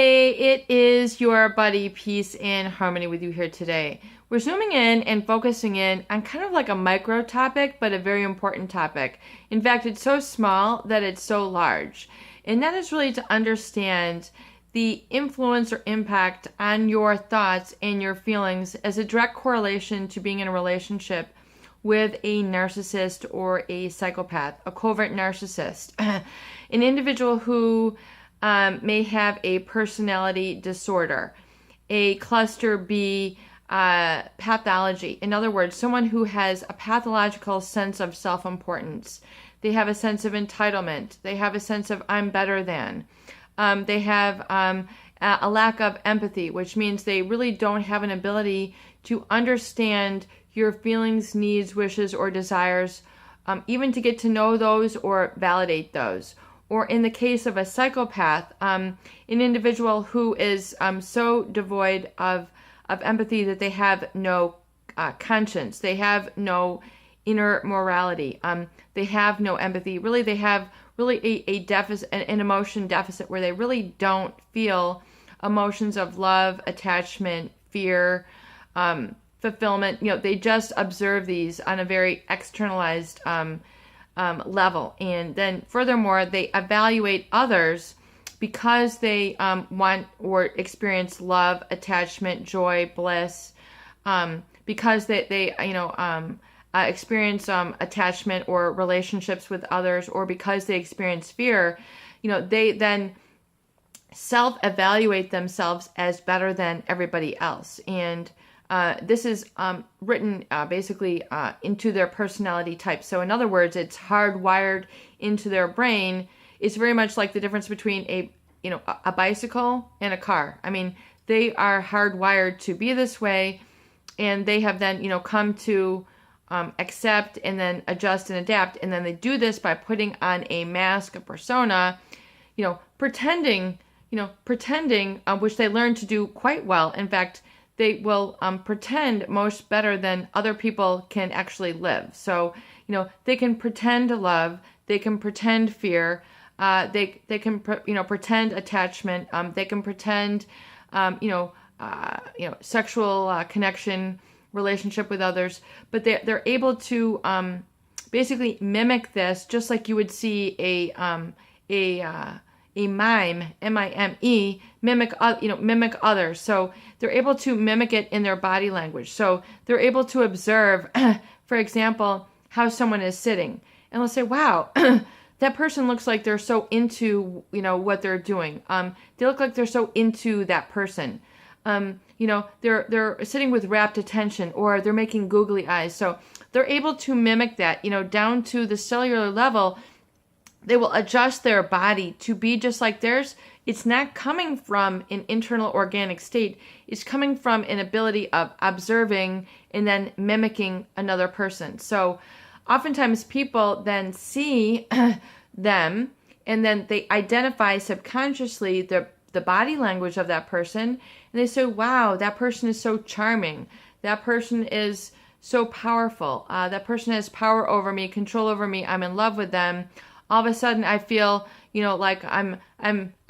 everybody, it is your buddy Peace and Harmony with you here today. We're zooming in and focusing in on kind of like a micro topic, but a very important topic. In fact, it's so small that it's so large. And that is really to understand the influence or impact on your thoughts and your feelings as a direct correlation to being in a relationship with a narcissist or a psychopath, a covert narcissist, an individual who may have a personality disorder, a cluster B pathology. In other words, someone who has a pathological sense of self-importance. They have a sense of entitlement. They have a sense of I'm better than. They have a lack of empathy, which means they really don't have an ability to understand your feelings, needs, wishes, or desires, even to get to know those or validate those. Or in the case of a psychopath, an individual who is so devoid of empathy that they have no conscience, they have no inner morality, they have no empathy. Really, they have a deficit, an emotion deficit, where they really don't feel emotions of love, attachment, fear, fulfillment. They just observe these on a very externalized level. And then furthermore, they evaluate others because they want or experience love, attachment, joy, bliss, because they experience attachment or relationships with others, or because they experience fear, they then self-evaluate themselves as better than everybody else. And this is written basically into their personality type. So in other words, it's hardwired into their brain. It's very much like the difference between a bicycle and a car. I mean, they are hardwired to be this way, and they have then come to accept and then adjust and adapt. And then they do this by putting on a mask, a persona, pretending, which they learn to do quite well. In fact, they will pretend most better than other people can actually live. So, they can pretend love, they can pretend fear, they can pretend attachment, they can pretend sexual connection, relationship with others, but they're able to basically mimic this, just like you would see a mime, M-I-M-E, mimic others. So they're able to mimic it in their body language. So they're able to observe, for example, how someone is sitting, and let's say, wow, that person looks like they're so into what they're doing. They look like they're so into that person. They're sitting with rapt attention, or they're making googly eyes. So they're able to mimic that, down to the cellular level. They will adjust their body to be just like theirs. It's not coming from an internal organic state. It's coming from an ability of observing and then mimicking another person. So oftentimes people then see them, and then they identify subconsciously the body language of that person, and they say, wow, that person is so charming. That person is so powerful. That person has power over me, control over me. I'm in love with them. All of a sudden I feel, like I'm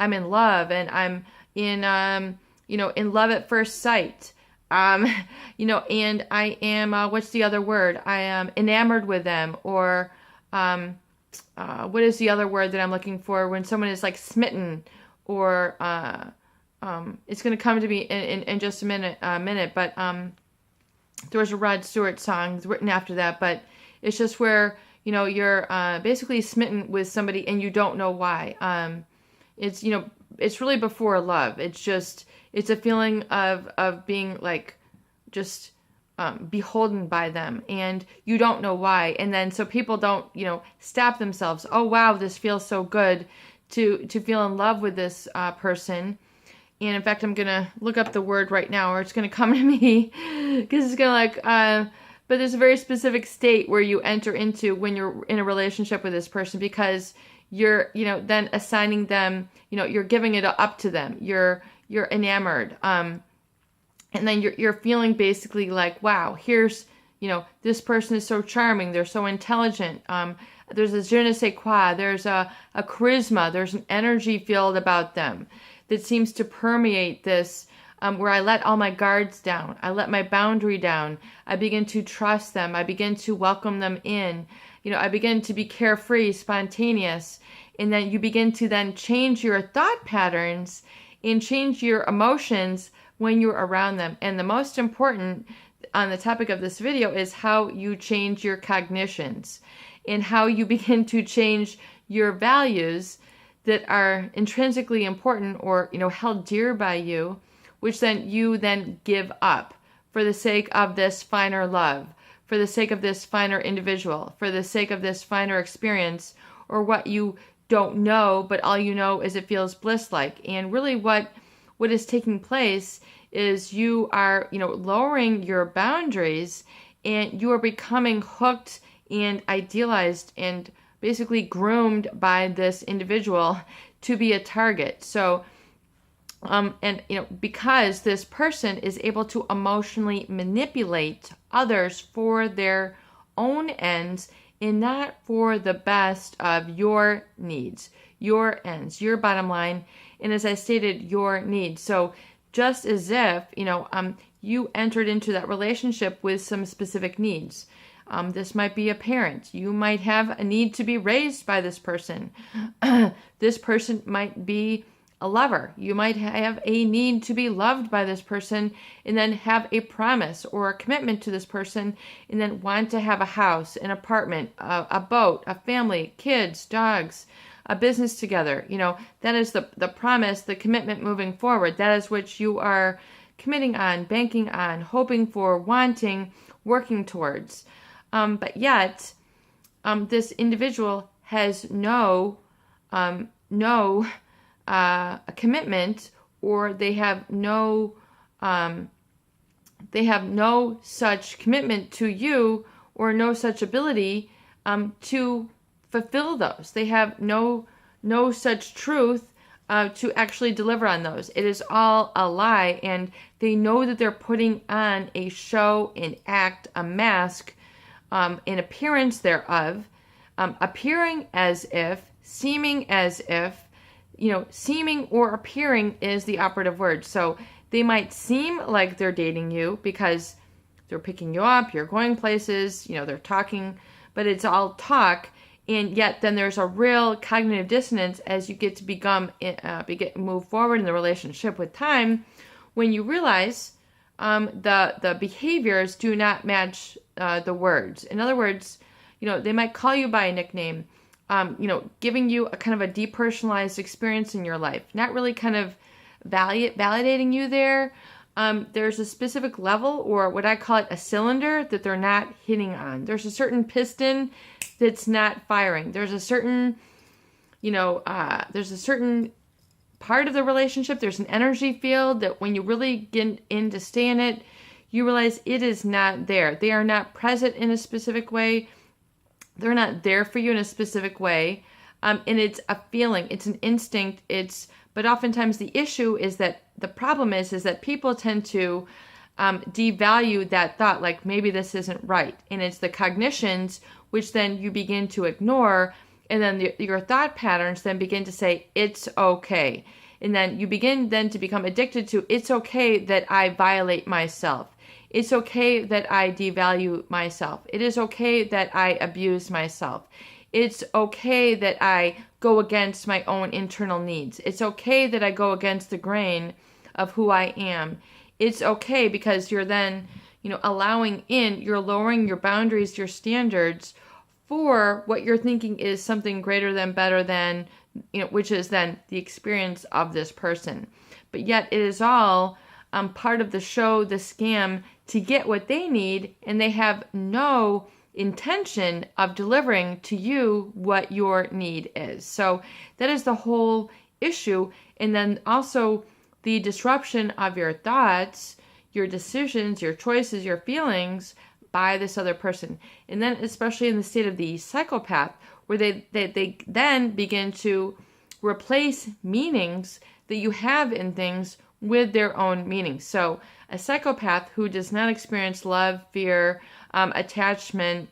in love, and I'm in love at first sight. And I am, what's the other word? I am enamored with them, or, what is the other word that I'm looking for when someone is like smitten, or, it's going to come to me in just a minute, but, there was a Rod Stewart song written after that, but it's just where, you're basically smitten with somebody and you don't know why. It's really before love. It's a feeling of being like just beholden by them, and you don't know why. And then so people don't, stop themselves. Oh wow, this feels so good to feel in love with this person. And in fact, I'm gonna look up the word right now, or it's gonna come to me, because it's gonna but there's a very specific state where you enter into when you're in a relationship with this person, because you're, then assigning them, you're giving it up to them. You're enamored. And then you're feeling basically like, wow, here's, this person is so charming. They're so intelligent. There's a je ne sais quoi. There's a charisma. There's an energy field about them. that seems to permeate this, where I let all my guards down. I let my boundary down. I begin to trust them. I begin to welcome them in. I begin to be carefree, spontaneous. And then you begin to then change your thought patterns and change your emotions when you're around them. And the most important on the topic of this video is how you change your cognitions and how you begin to change your values that are intrinsically important or, held dear by you, which then you then give up for the sake of this finer love, for the sake of this finer individual, for the sake of this finer experience, or what you don't know, but all you know is it feels bliss-like. And really what is taking place is you are, lowering your boundaries, and you are becoming hooked and idealized and basically groomed by this individual to be a target. So, because this person is able to emotionally manipulate others for their own ends and not for the best of your needs, your ends, your bottom line, and as I stated, your needs. So just as if, you entered into that relationship with some specific needs. This might be a parent. You might have a need to be raised by this person. This person might be a lover. You might have a need to be loved by this person and then have a promise or a commitment to this person and then want to have a house, an apartment, a boat, a family, kids, dogs, a business together. That is the promise, the commitment moving forward. That is what you are committing on, banking on, hoping for, wanting, working towards. But yet, this individual has no a commitment, or they have no such commitment to you, or no such ability to fulfill those. They have no such truth to actually deliver on those. It is all a lie, and they know that they're putting on a show, an act, a mask, an appearance thereof, appearing as if, seeming as if. Seeming or appearing is the operative word. So they might seem like they're dating you because they're picking you up, you're going places, they're talking, but it's all talk. And yet then there's a real cognitive dissonance as you get to move forward in the relationship with time, when you realize the behaviors do not match the words. In other words, they might call you by a nickname, giving you a kind of a depersonalized experience in your life, not really kind of validating you there. There's a specific level, or what I call it, a cylinder, that they're not hitting on. There's a certain piston that's not firing. There's a certain, part of the relationship, there's an energy field that when you really get in to stay in it, you realize it is not there. They are not present in a specific way. They're not there for you in a specific way. And it's a feeling, it's an instinct, but oftentimes the issue is that the problem is that people tend to devalue that thought, like maybe this isn't right. And it's the cognitions which then you begin to ignore, and then your thought patterns then begin to say, it's okay. And then you begin then to become addicted to, it's okay that I violate myself. It's okay that I devalue myself. It is okay that I abuse myself. It's okay that I go against my own internal needs. It's okay that I go against the grain of who I am. It's okay because you're then, allowing in, you're lowering your boundaries, your standards for what you're thinking is something greater than, better than, which is then the experience of this person. But yet it is all part of the show, the scam, to get what they need, and they have no intention of delivering to you what your need is. So that is the whole issue. And then also the disruption of your thoughts, your decisions, your choices, your feelings by this other person. And then especially in the state of the psychopath, where they then begin to replace meanings that you have in things with their own meanings. So a psychopath who does not experience love, fear, attachment,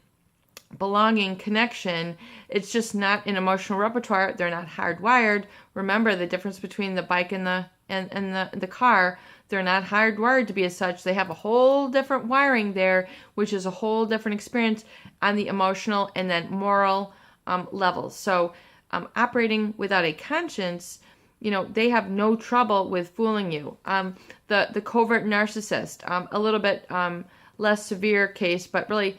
belonging, connection. It's just not an emotional repertoire. They're not hardwired. Remember the difference between the bike and the car. They're not hardwired to be as such. They have a whole different wiring there, which is a whole different experience on the emotional and then moral levels. So operating without a conscience, they have no trouble with fooling you. The covert narcissist, a little bit less severe case, but really,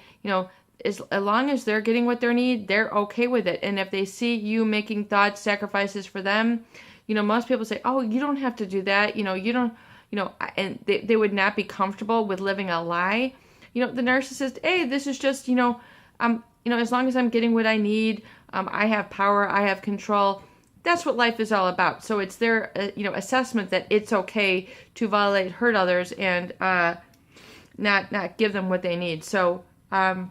as long as they're getting what they need, they're okay with it. And if they see you making thought sacrifices for them, most people say, oh, you don't have to do that. You don't, and they would not be comfortable with living a lie. The narcissist, hey, this is just, as long as I'm getting what I need, I have power, I have control. That's what life is all about. So it's their, assessment that it's okay to violate, hurt others, and not give them what they need. So, and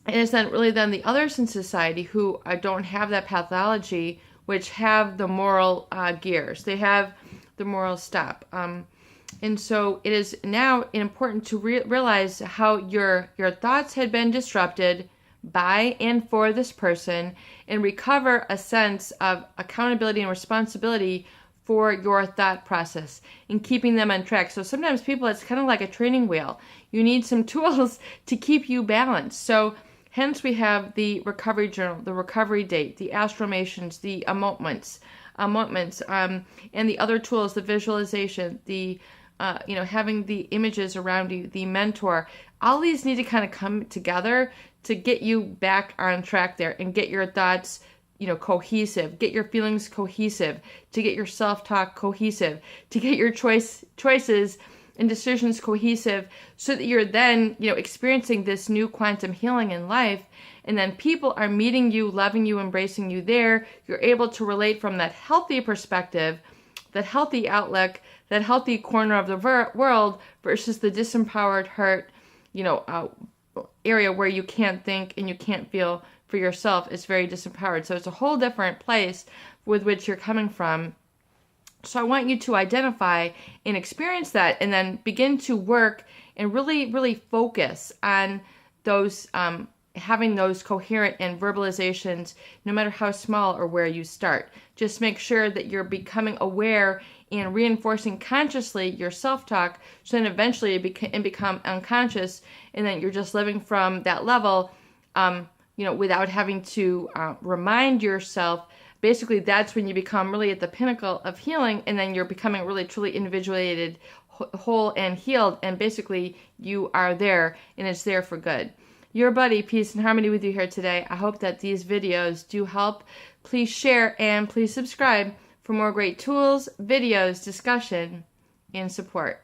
it's then really then the others in society who don't have that pathology, which have the moral gears. They have the moral stop. And so it is now important to realize how your thoughts had been disrupted by and for this person, and recover a sense of accountability and responsibility for your thought process and keeping them on track. So sometimes people, it's kind of like a training wheel. You need some tools to keep you balanced. So hence we have the recovery journal, the recovery date, the affirmations, the emotements, and the other tools, the visualization, the having the images around you, the mentor. All these need to kind of come together to get you back on track there and get your thoughts, cohesive, get your feelings cohesive, to get your self-talk cohesive, to get your choices and decisions cohesive, so that you're then, experiencing this new quantum healing in life. And then people are meeting you, loving you, embracing you there. You're able to relate from that healthy perspective, that healthy outlook, that healthy corner of the world versus the disempowered, hurt, area where you can't think and you can't feel for yourself. It's very disempowered. So it's a whole different place with which you're coming from. So I want you to identify and experience that, and then begin to work and really, really focus on those, having those coherent and verbalizations, no matter how small or where you start. Just make sure that you're becoming aware and reinforcing consciously your self-talk, so then eventually you become unconscious, and then you're just living from that level, without having to remind yourself. Basically, that's when you become really at the pinnacle of healing, and then you're becoming really truly individuated, whole, and healed, and basically you are there, and it's there for good. Your buddy, peace and harmony with you here today. I hope that these videos do help. Please share and please subscribe for more great tools, videos, discussion, and support.